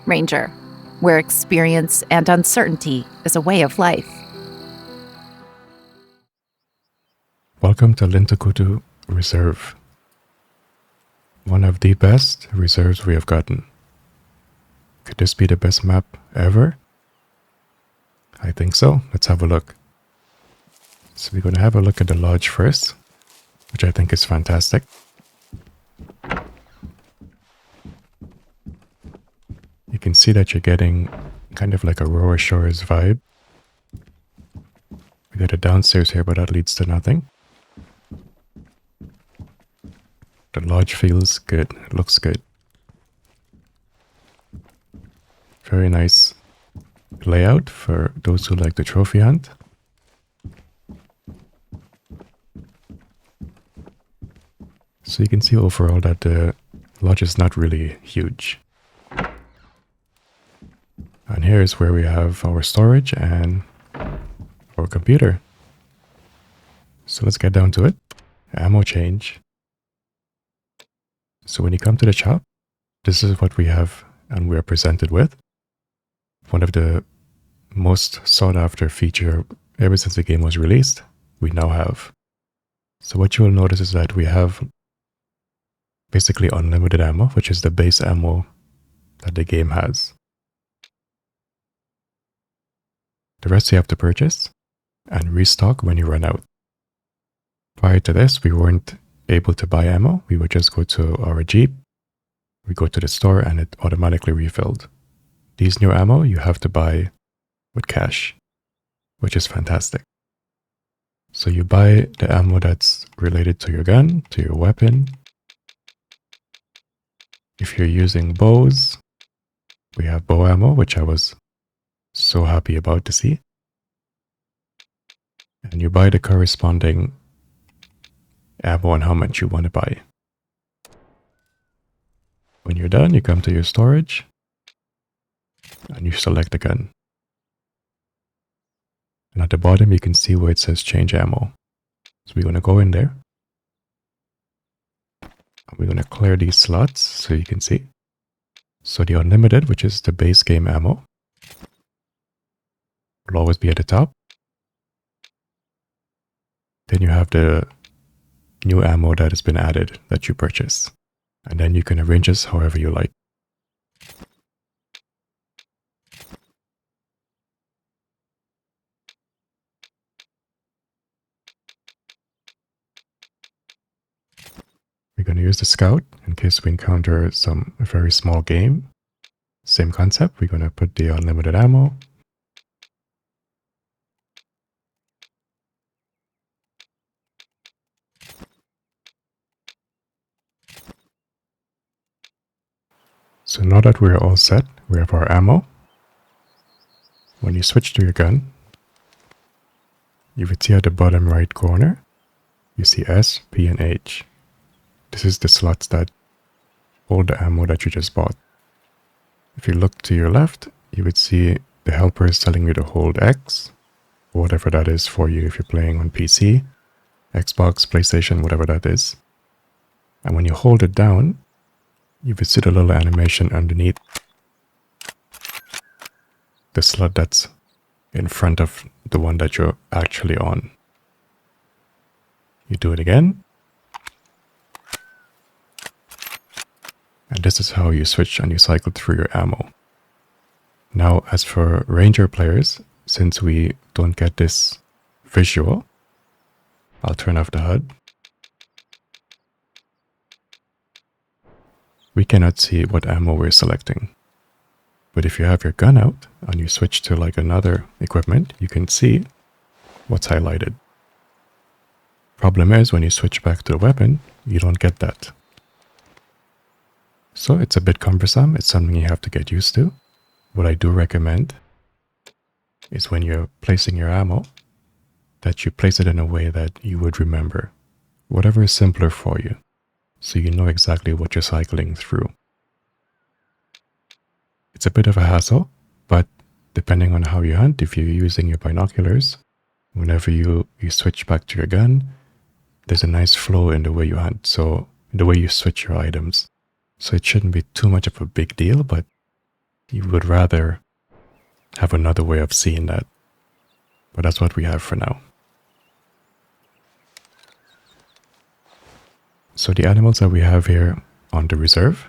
Ranger, where experience and uncertainty is a way of life. Welcome to Lintakutu Reserve. One of the best reserves we have gotten. Could this be the best map ever? I think so. Let's have a look. So we're going to have a look at the lodge first, which I think is fantastic. You can see that you're getting kind of like a Roar Shores vibe. We got a downstairs here, but that leads to nothing. The lodge feels good. It looks good. Very nice layout for those who like the trophy hunt. So you can see overall that the lodge is not really huge. And here is where we have our storage and our computer. So let's get down to it. Ammo change. So when you come to the shop, this is what we have and we are presented with. One of the most sought after feature ever since the game was released, we now have. So what you will notice is that we have basically unlimited ammo, which is the base ammo that the game has. The rest you have to purchase and restock when you run out. Prior to this, we weren't able to buy ammo. We would just go to our Jeep, we go to the store and it automatically refilled. These new ammo you have to buy with cash, which is fantastic. So you buy the ammo that's related to your gun, to your weapon. If you're using bows, we have bow ammo, which I was so happy about to see. And you buy the corresponding ammo and how much you want to buy. When you're done, you come to your storage and you select the gun. And at the bottom, you can see where it says change ammo. So we're going to go in there. And we're going to clear these slots so you can see. So the unlimited, which is the base game ammo, will always be at the top. Then you have the new ammo that has been added that you purchase. And then you can arrange this however you like. We're going to use the scout in case we encounter some very small game. Same concept, we're going to put the unlimited ammo. So now that we're all set, we have our ammo. When you switch to your gun, you would see at the bottom right corner, you see S, P, and H. This is the slots that hold the ammo that you just bought. If you look to your left, you would see the helper is telling you to hold X, whatever that is for you if you're playing on PC, Xbox, PlayStation, whatever that is. And when you hold it down, you would see the little animation underneath the slot that's in front of the one that you're actually on. You do it again. And this is how you switch and you cycle through your ammo. Now, as for Ranger players, since we don't get this visual, I'll turn off the HUD. We cannot see what ammo we're selecting. But if you have your gun out and you switch to like another equipment, you can see what's highlighted. Problem is, when you switch back to the weapon, you don't get that. So it's a bit cumbersome. It's something you have to get used to. What I do recommend is when you're placing your ammo, that you place it in a way that you would remember. Whatever is simpler for you, so you know exactly what you're cycling through. It's a bit of a hassle, but depending on how you hunt, if you're using your binoculars, whenever you switch back to your gun, there's a nice flow in the way you hunt, so in the way you switch your items. So it shouldn't be too much of a big deal, but You would rather have another way of seeing that, but that's what we have for now. So the animals that we have here on the reserve,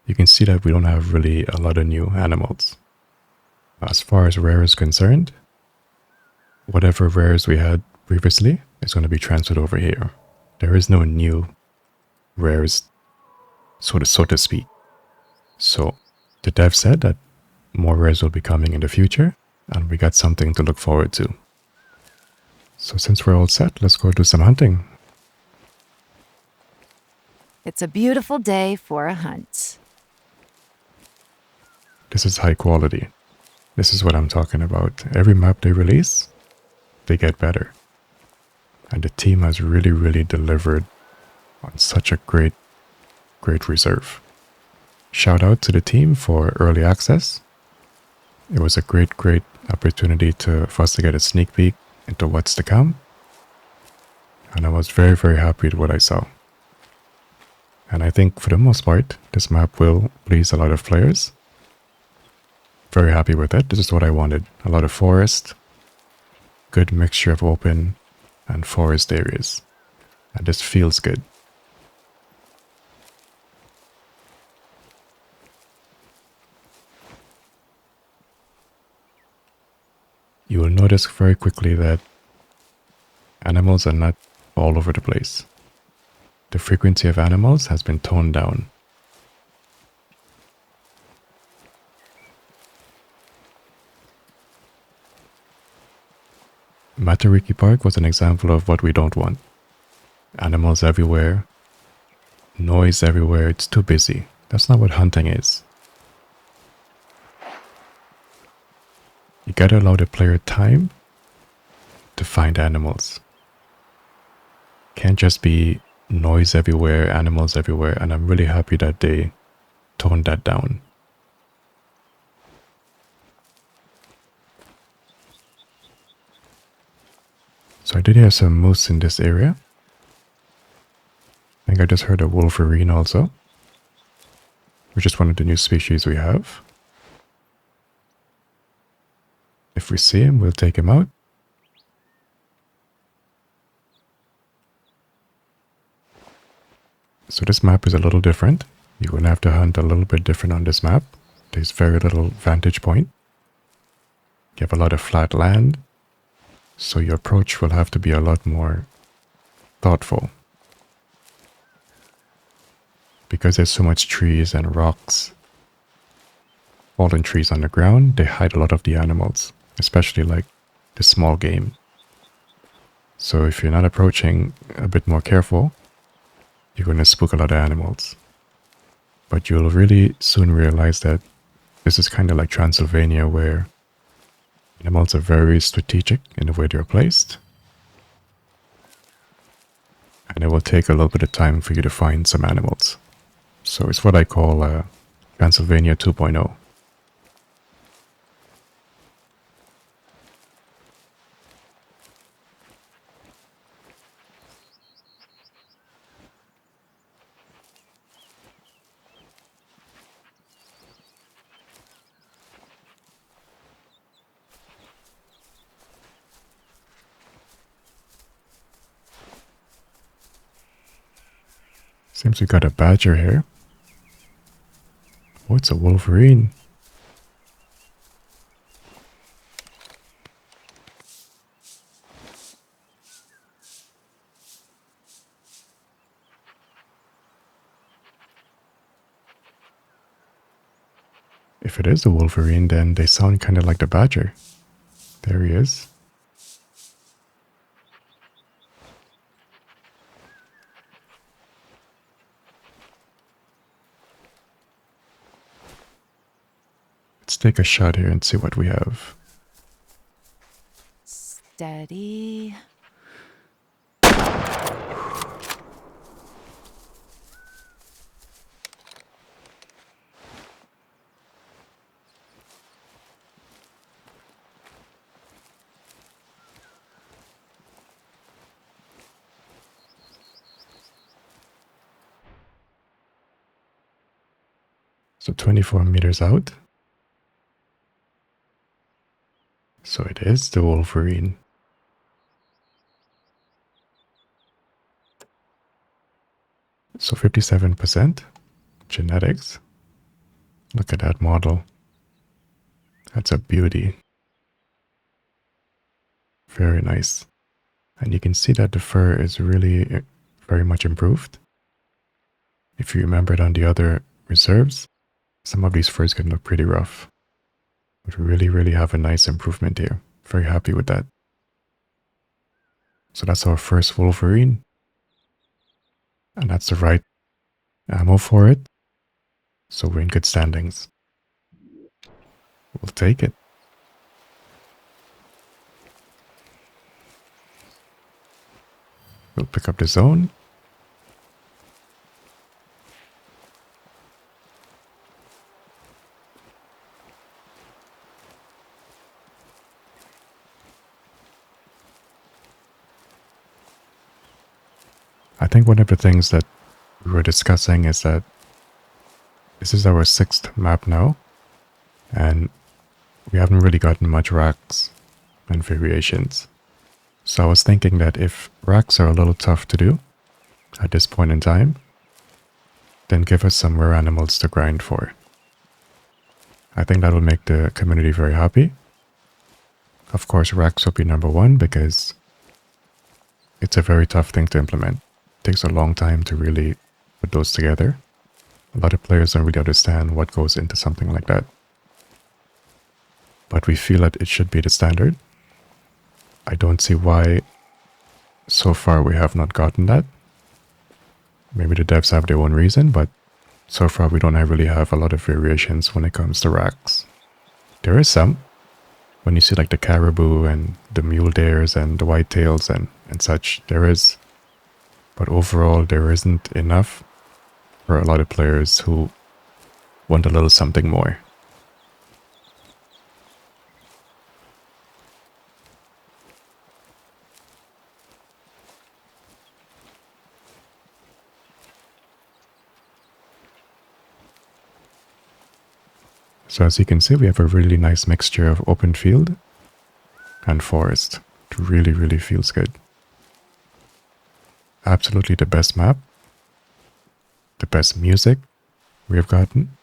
you can see that we don't have really a lot of new animals. As far as rare is concerned, whatever rares we had previously is going to be transferred over here. There is no new rares, so to speak. So the dev said that more rares will be coming in the future, and we got something to look forward to. So since we're all set, let's go do some hunting. It's a beautiful day for a hunt. This is high quality. This is what I'm talking about. Every map they release, they get better. And the team has really delivered on such a great reserve. Shout out to the team for early access. It was a great opportunity for us to get a sneak peek into what's to come. And I was very happy with what I saw. And I think for the most part, this map will please a lot of players. Very happy with it. This is what I wanted. A lot of forest, good mixture of open and forest areas. And this feels good. You will notice very quickly that animals are not all over the place. The frequency of animals has been toned down. Matariki Park was an example of what we don't want. Animals everywhere, noise everywhere, it's too busy. That's not what hunting is. You gotta allow the player time to find animals. Can't just be noise everywhere, animals everywhere, and I'm really happy that they toned that down. So I did hear some moose in this area. I think I just heard a Wolverine also, which is one of the new species we have. If we see him, we'll take him out. So this map is a little different. You're going to have to hunt a little bit different on this map. There's very little vantage point. You have a lot of flat land. So your approach will have to be a lot more thoughtful. Because there's so much trees and rocks, fallen trees on the ground, they hide a lot of the animals, especially like the small game. So if you're not approaching a bit more careful, you're going to spook a lot of animals. But you'll really soon realize that this is kind of like Transylvania, where animals are very strategic in the way they're placed. And it will take a little bit of time for you to find some animals. So it's what I call Transylvania 2.0. Seems we got a badger here. Oh, it's a Wolverine. If it is a Wolverine, then they sound kind of like the badger. There he is. Let's take a shot here and see what we have. Steady. So 24 meters out. So it is the Wolverine. So 57% genetics. Look at that model. That's a beauty. Very nice. And you can see that the fur is really very much improved. If you remember it on the other reserves, some of these furs can look pretty rough. But we really have a nice improvement here. Very happy with that. So that's our first Wolverine. And that's the right ammo for it. So we're in good standings. We'll take it. We'll pick up the zone. I think one of the things that we were discussing is that this is our 6th map now, and we haven't really gotten much racks and variations. So I was thinking that if racks are a little tough to do at this point in time, then give us some rare animals to grind for. I think that will make the community very happy. Of course, racks will be number one because it's a very tough thing to implement. It takes a long time to really put those together. A lot of players don't really understand what goes into something like that. But we feel that it should be the standard. I don't see why so far we have not gotten that. Maybe the devs have their own reason, but so far we don't really have a lot of variations when it comes to racks. There is some. When you see like the caribou and the mule deers and the whitetails and such, there is. But overall, there isn't enough for a lot of players who want a little something more. So as you can see, we have a really nice mixture of open field and forest. It really feels good. Absolutely the best map. The best music we have gotten.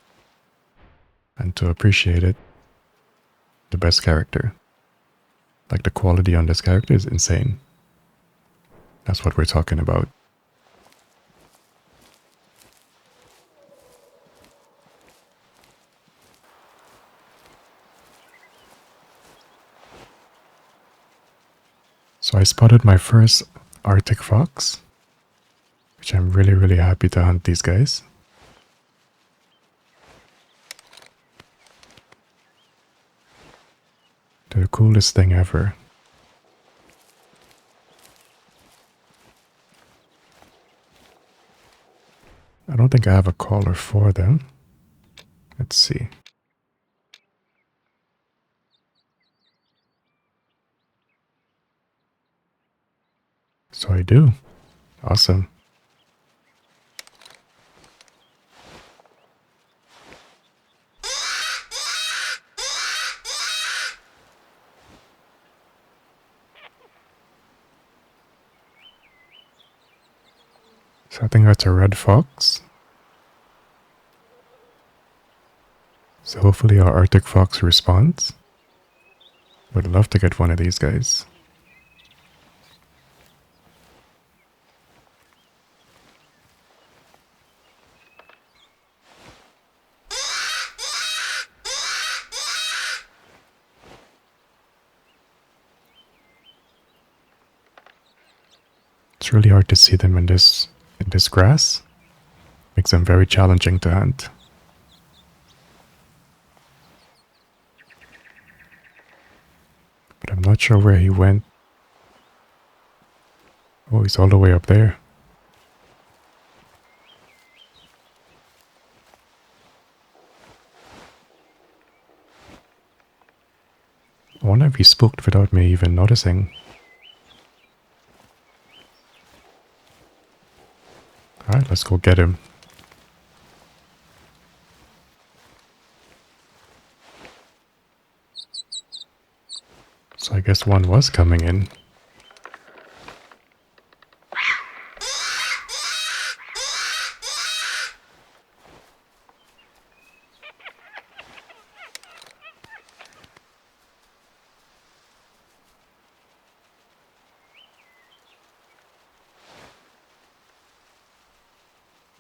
And to appreciate it, the best character. Like the quality on this character is insane. That's what we're talking about. So I spotted my first Arctic fox, which I'm really happy to hunt these guys. They're the coolest thing ever. I don't think I have a collar for them. Let's see. So I do. Awesome. So I think that's a red fox. So hopefully our Arctic fox responds. Would love to get one of these guys. It's really hard to see them in this grass. Makes them very challenging to hunt. But I'm not sure where he went. Oh, he's all the way up there. I wonder if he spooked without me even noticing. Alright, let's go get him. guess one was coming in.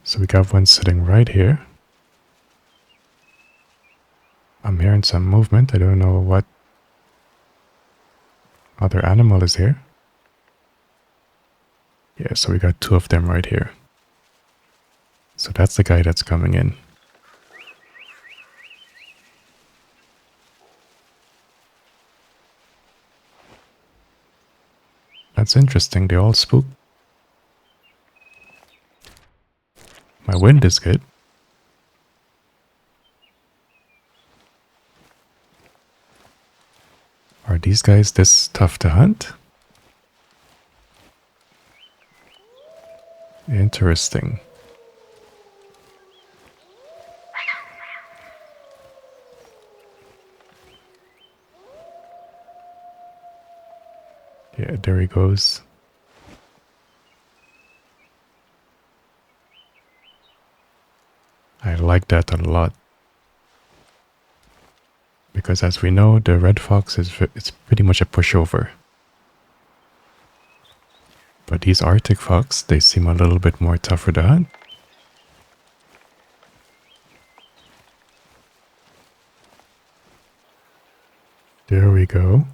So we got one sitting right here. I'm hearing some movement. I don't know what other animal is here. Yeah, so we got two of them right here. So that's the guy that's coming in. That's interesting. They all spook. My wind is good. Are these guys this tough to hunt? Interesting. Yeah, there he goes. I like that a lot. Because as we know, the red fox it's pretty much a pushover. But these Arctic fox, they seem a little bit more tougher to hunt. There we go.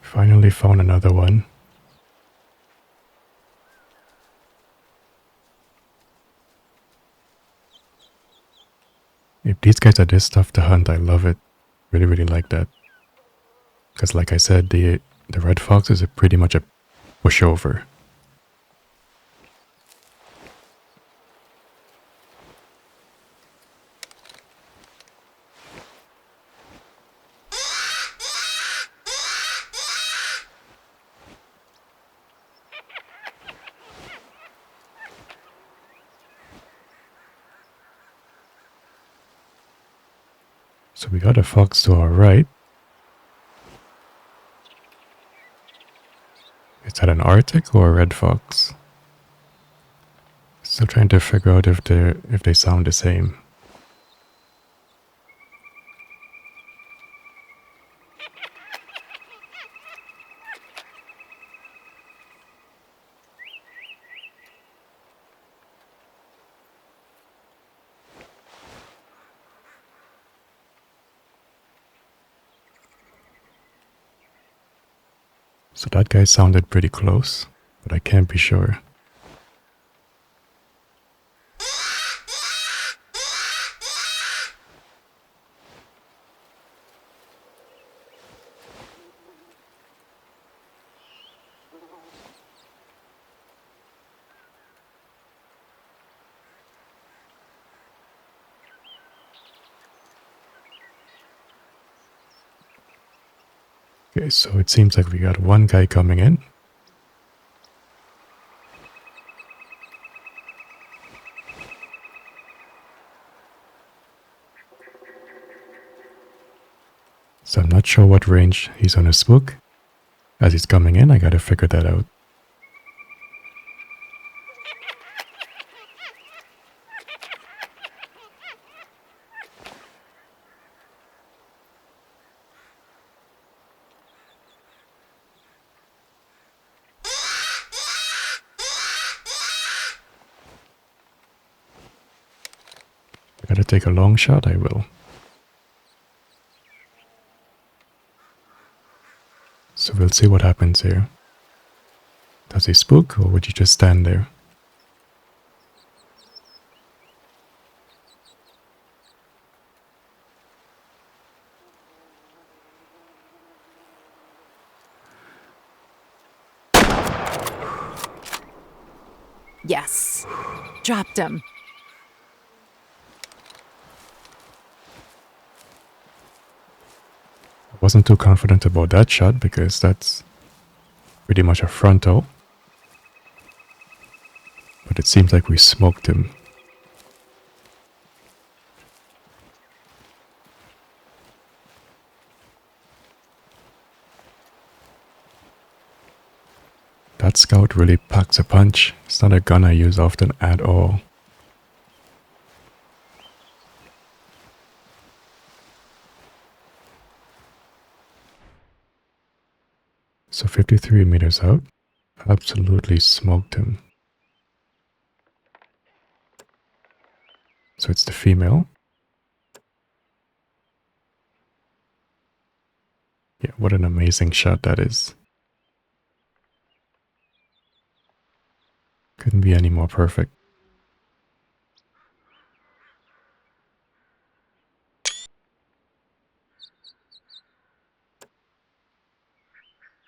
Finally found another one. If these guys are this tough to hunt, I love it. Really, really like that. Because like I said, the red fox is pretty much a pushover. So we got a fox to our right. Is that an Arctic or a red fox? Still trying to figure out if they sound the same. So that guy sounded pretty close, but I can't be sure. Okay, so it seems like we got one guy coming in. So I'm not sure what range he's on a spook. As he's coming in, I gotta figure that out. I gotta take a long shot, I will. So we'll see what happens here. Does he spook or would he just stand there? Yes. Dropped him. I wasn't too confident about that shot because that's pretty much a frontal. But it seems like we smoked him. really packs a punch. It's not a gun I use often at all. So 53 meters out, absolutely smoked him. So it's the female. Yeah, what an amazing shot that is. Couldn't be any more perfect.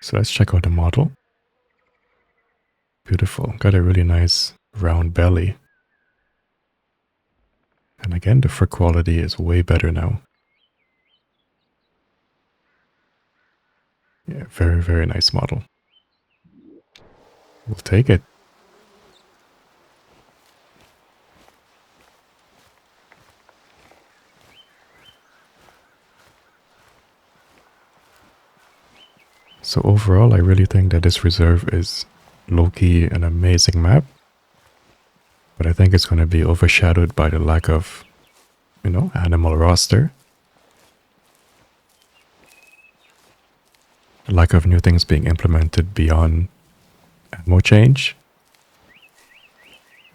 So let's check out the model. Beautiful. Got a really nice round belly. And again, the fur quality is way better now. Yeah, very, very nice model. We'll take it. So overall, I really think that this reserve is low-key an amazing map. But I think it's going to be overshadowed by the lack of, animal roster. The lack of new things being implemented beyond ammo change.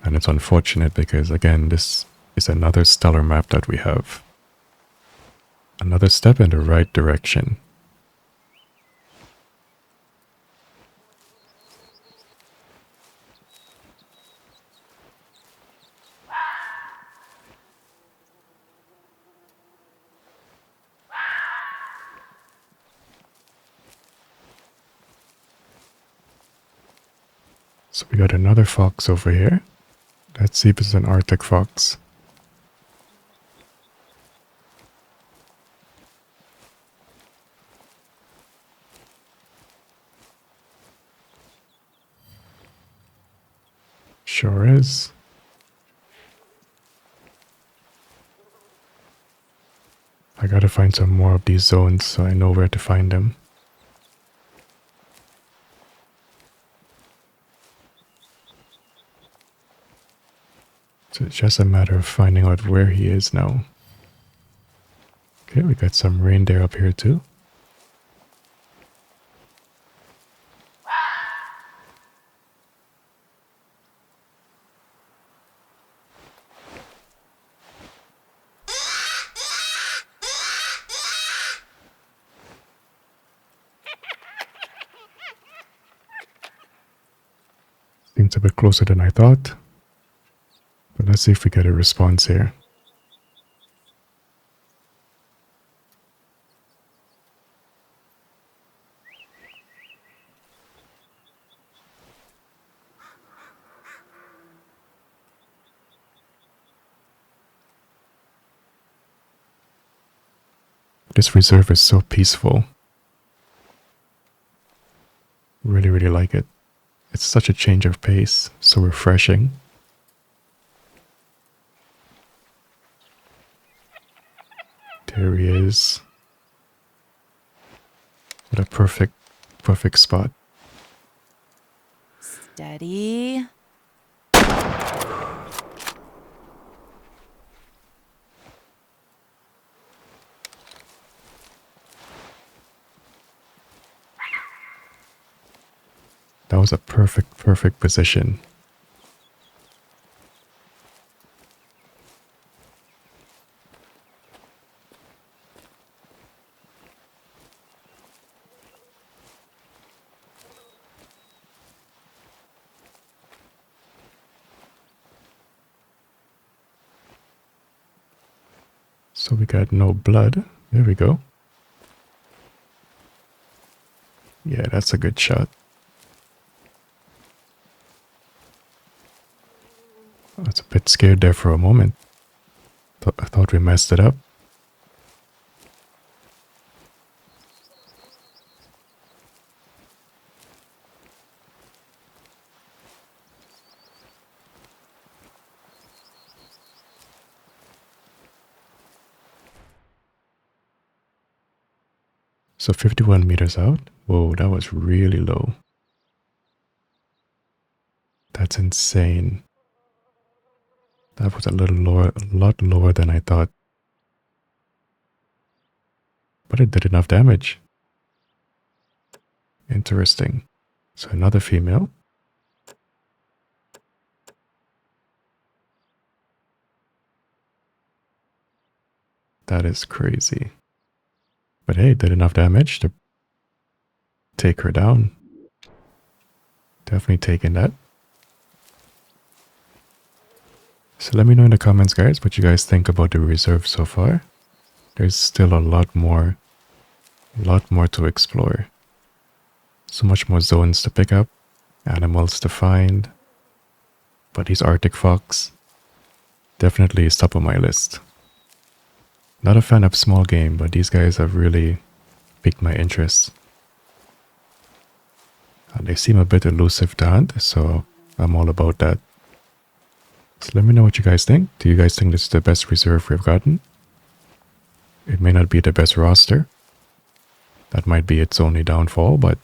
And it's unfortunate because, again, this is another stellar map that we have. Another step in the right direction. So we got another fox over here. Let's see if it's an Arctic fox. Sure is. I gotta find some more of these zones so I know where to find them. So it's just a matter of finding out where he is now. Okay, we got some reindeer up here too. Seems a bit closer than I thought. But let's see if we get a response here. This reserve is so peaceful. Really, really like it. It's such a change of pace, so refreshing. There he is. What a perfect spot. Steady. That was a perfect position. So we got no blood. There we go. Yeah, that's a good shot. I was a bit scared there for a moment. I thought we messed it up. So 51 meters out. Whoa, that was really low. That's insane. That was a lot lower than I thought. But it did enough damage. Interesting. So another female. That is crazy. But hey, it did enough damage to take her down. Definitely taking that. So let me know in the comments, guys, what you guys think about the reserve so far. There's still a lot more to explore. So much more zones to pick up, animals to find. But these Arctic fox definitely is top of my list. Not a fan of small game, but these guys have really piqued my interest. They seem a bit elusive to hunt, so I'm all about that. So let me know what you guys think. Do you guys think this is the best reserve we've gotten? It may not be the best roster. That might be its only downfall, but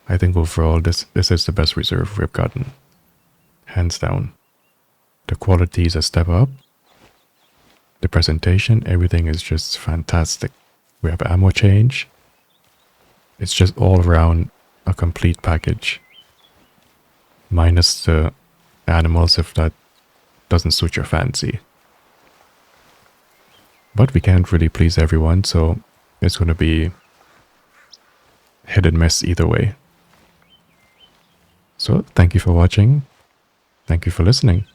I think overall this is the best reserve we've gotten. Hands down. The quality is a step up. The presentation, everything is just fantastic. We have ammo change. It's just all around a complete package. Minus the animals if that doesn't suit your fancy. But we can't really please everyone, so it's going to be hit and miss either way. So thank you for watching. Thank you for listening.